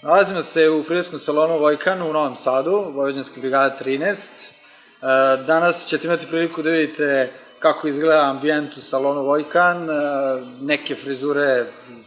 Nalazimo se u frizerskom salonu Vojkan u Novom Sadu, Vojvođanska brigada 13. Danas ćete imati priliku da vidite kako izgleda ambijent u salonu Vojkan, neke frizure iz,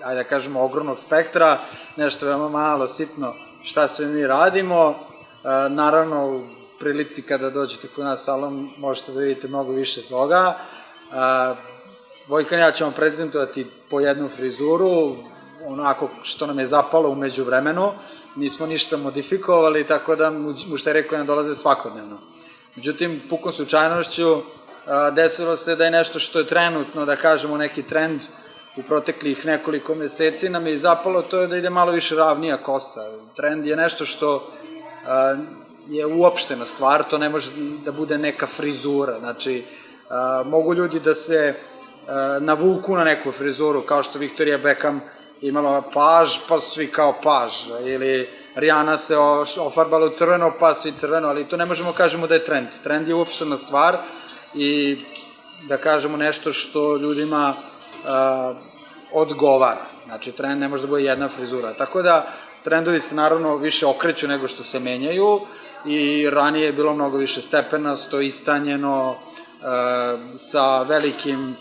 ajde da kažemo, ogromnog spektra, nešto veoma malo, sitno šta sve mi radimo. Naravno, u prilici kada dođete kod nas salon možete da vidite mnogo više toga. Vojkan i ja ćemo prezentovati po jednu frizuru, onako što nam je zapalo umeđu vremenu, nismo ništa modifikovali, tako da mušterije koje nam dolaze svakodnevno. Međutim, pukom slučajnošću desilo se da je nešto što je trenutno, da kažemo, neki trend u proteklih nekoliko meseci nam je zapalo, to je da ide malo više ravnija kosa. Trend je nešto što je uopštena stvar, to ne može da bude neka frizura, znači mogu ljudi da se navuku na neku frizuru, kao što Victoria Beckham imala paž, pa su svi kao paž, ili Rihanna se ofarbala u crveno, pa svi crveno, ali to ne možemo kažemo da je trend. Trend je uopštena stvar i da kažemo nešto što ljudima odgovara. Znači, trend ne može da bude jedna frizura. Tako da, trendovi se naravno više okreću nego što se menjaju i ranije je bilo mnogo više stepenasto, istanjeno, sa velikim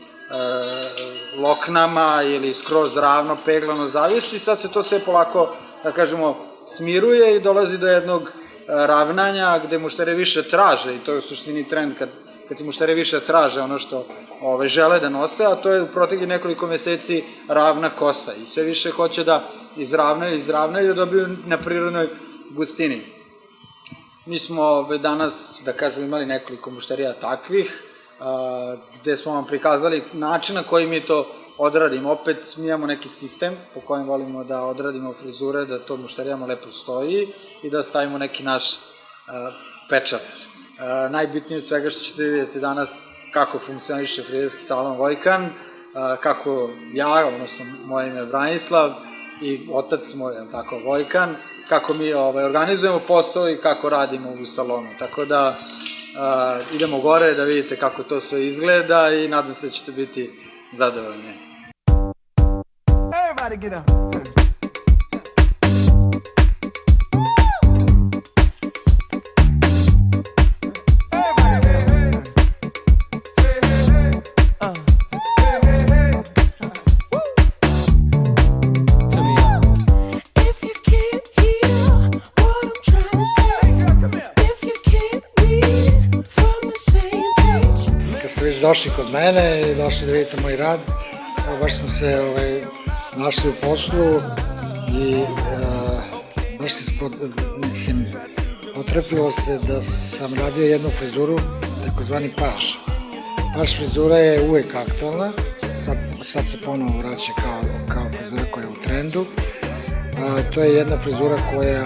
loknama ili skroz ravno, peglano, zavisi. Sad se to sve polako, da kažemo, smiruje i dolazi do jednog ravnanja gde mušterije više traže, i to je u suštini trend kad ti mušterije više traže ono što žele da nose, a to je u proteklih nekoliko meseci ravna kosa i sve više hoće da izravnaju i da dobiju na prirodnoj gustini. Mi smo danas, da kažemo, imali nekoliko mušterija takvih, gde smo vam prikazali način na koji mi to odradimo. Opet mi imamo neki sistem po kojem volimo da odradimo frizure, da to mušterijama lepo stoji i da stavimo neki naš pečat. Najbitnije od svega što ćete vidjeti danas kako funkcioniše frizerski salon Vojkan, kako ja, odnosno moje ime je Branislav i otac moj, tako, Vojkan, kako mi organizujemo posao i kako radimo u salonu. Tako da idemo gore da vidite kako to sve izgleda i nadam se da ćete biti zadovoljni. Everybody get up. Došli kod mene i došli da vidite moj rad. Baš smo se našli u poslu i baš se potrefilo se da sam radio jednu frizuru, takozvani paž. Paž frizura je uvek aktualna, sad se ponovo vraća kao frizura koja je u trendu. To je jedna frizura koja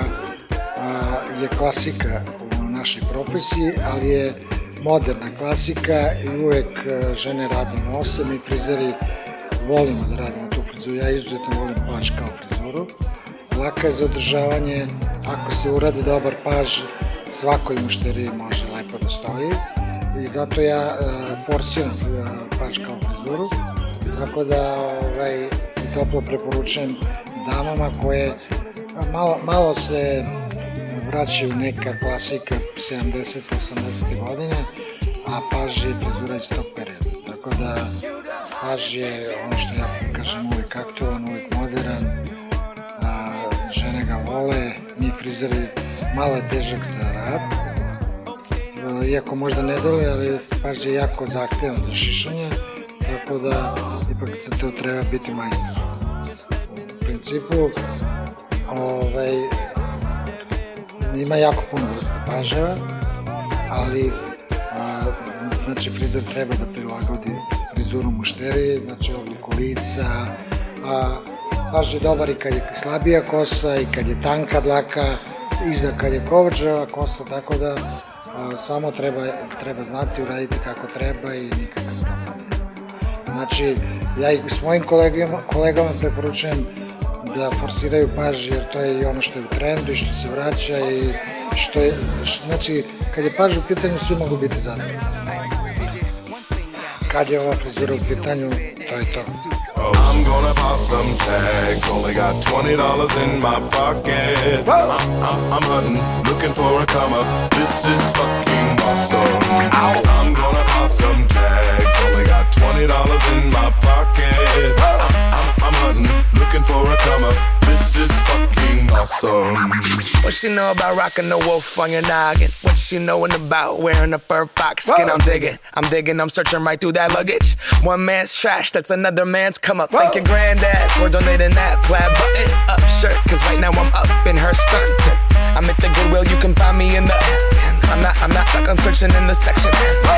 je klasika u našoj profesiji, ali je moderna klasika i uvek žene rade nose, mi frizeri volimo da radimo tu frizuru, ja izuzetno volim paž kao frizuru, laka je za održavanje, ako se uradi dobar paž, svakoj mušteriji može lepo da stoji i zato ja forsiram paž kao frizuru, tako da i toplo preporučujem damama koje malo se vraćaju neka klasika 70. 80. godine, a paž je frizura iz tog perioda. Tako da paž je ono što ja kažem uvijek aktualan, uvijek modern, žene ga vole, mi frizeri malo je težak za rad, iako možda ne deluje, ali paž je jako zahtevan za šišanje, tako da ipak za to treba biti majstor. U principu, ima jako puno vrsta paževa, ali znači frizer treba da prilagodi frizuru mušteriji, znači obliku lica, paž je dobar i kad je slabija kosa i kad je tanka dlaka, iza kad je kovrđava kosa, tako da samo treba znati, uraditi kako treba i nikakav problem. Znači, ja i s mojim kolegama preporučujem da forsiraju paž, jer to je i ono što je u trendu i što se vraća i što je, znači, kad je paž u pitanju, svi mogu biti zadovoljni. Kad je ova frizura u pitanju, to je to. coast. I'm gonna pop some tags, only got $20 in my pocket. I'm hunting, looking for a come up. This is fucking awesome. I'm gonna pop some tags, only got $20 in my pocket. I'm hunting, looking for a come up. This is fucking awesome. What she know about rocking the wolf on your noggin? What she knowin' about wearing a fur fox skin? I'm digging, I'm searching right through that luggage. One man's trash, that's another man's come up. Thank your granddad for donating that plaid button up shirt, cause right now I'm up in her skirt. I'm at the Goodwill, you can find me in the I'm not stuck on searching in the section.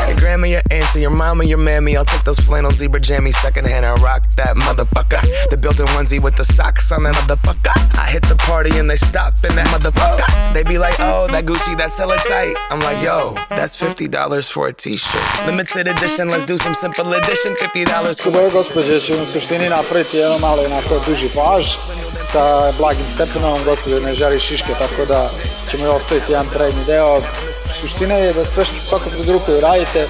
Your grandma, your auntie, your mama, your mammy, I'll take those flannel zebra jammies secondhand. I rock that motherfucker. The built-in onesie with the socks on that motherfucker. I hit the party and they stop in that motherfucker. They be like, oh, that Gucci, that's hella tight. I'm like, yo, that's $50 for a t-shirt. Limited edition, let's do some simple edition. $50 for Ove gospođe će u suštini napraviti jedno malo onako duži plaž sa blagim stepenom. Gospođe ne želi šiške, tako da ćemo joj ostaviti jedan prednji deo. Suština je da sve što svaku frizuru koju radite,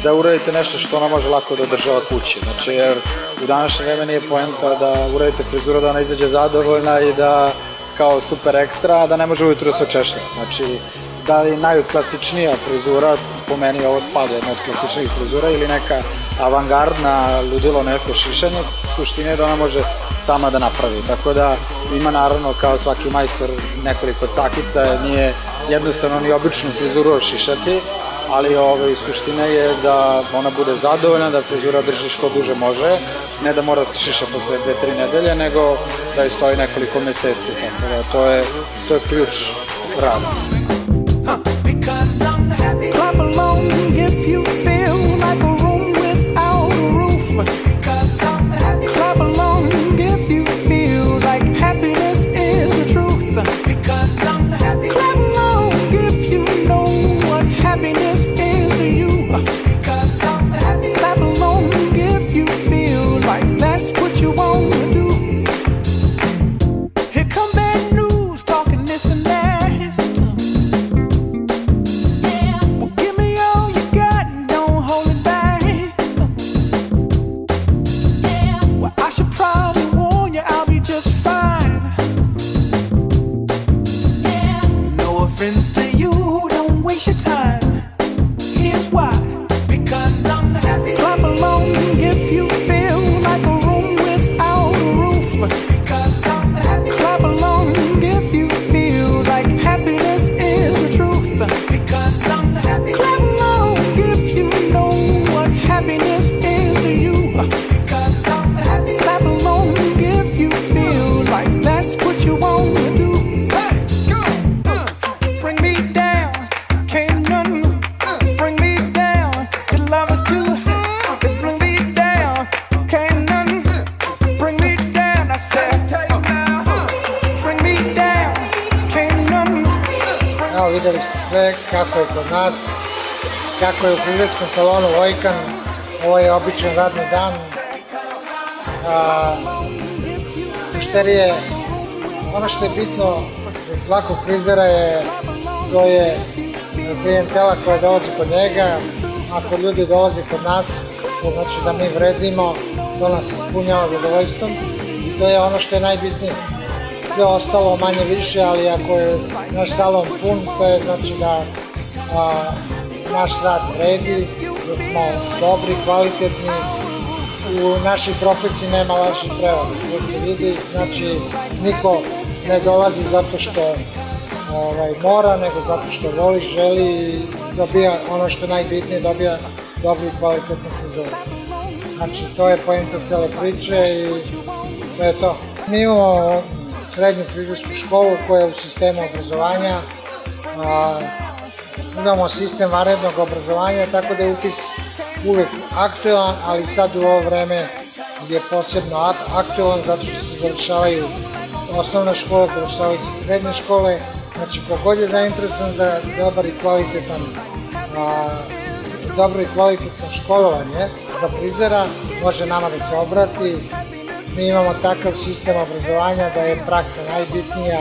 da uradite nešto što ona može lako da održava kući. Znači, jer u današnje vreme nije poenta da uradite frizuru da ona izađe zadovoljna i da kao super ekstra, da ne može ujutru da se očešlja. Znači, da li najklasičnija frizura, po meni ovo spada jedna od klasičnih frizura, ili neka avangardna ludilo neko šišanje, suština je da ona može sama da napravi. Tako da ima naravno kao svaki majstor nekoliko cakica, nije jednostavno ni običnu frizuru ošišati, ali suština je da ona bude zadovoljna, da frizura drži što duže može, ne da mora da se šiša posle 2-3 nedelje, nego da je stoji nekoliko meseci. Tako da to je ključ rada. Clap along if you feel like a room without a roof. Clap along if you feel like happiness is the truth. Clap along if you know what happiness is to you. Clap along if you feel like that's what you want to do. Here come bad news talking this and that. Videli ste sve kako je kod nas, kako je u frizerskom salonu Vojkan. Ovo je običan radni dan. Mušterije, ono što je bitno za svakog frizera to je klijentela koja dolazi kod njega. Ako ljudi dolaze kod nas, to znači da mi vredimo, to nas ispunjava zadovoljstvom i to je ono što je najbitnije. Sve ostalo manje više, ali ako je naš salon pun, to je znači da naš rad vredi, da smo dobri, kvalitetni. U našoj profesiji nema lažnih prevara, sve se vidi, znači niko ne dolazi zato što mora, nego zato što voli, želi i dobija ono što je najbitnije, dobija dobru i kvalitetnu frizuru. Znači to je poenta cele priče i to je to. Mi imamo srednju frizersku školu koja je u sistemu obrazovanja. Imamo sistem vanrednog obrazovanja, tako da je upis uvek aktuelan, ali sad u ovo vreme je posebno aktuelan zato što se završavaju osnovna škola, završavaju se srednje škole. Znači, kogod je zainteresovan za dobro i kvalitetno školovanje za frizera, može nama da se obrati. Mi imamo takav sistem obrazovanja da je praksa najbitnija,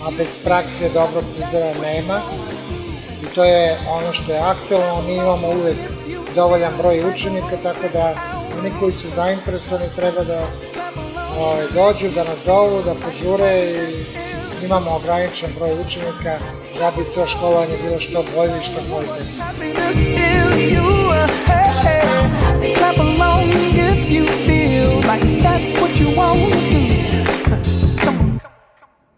a bez prakse dobrog frizera nema. I to je ono što je aktualno. Mi imamo uvek dovoljan broj učenika, tako da Oni koji su zainteresovani treba da dođu, da nas zovu, da požure i imamo ograničen broj učenika da bi to školovanje bilo što bolje i što kvalitetnije. Happiness is you.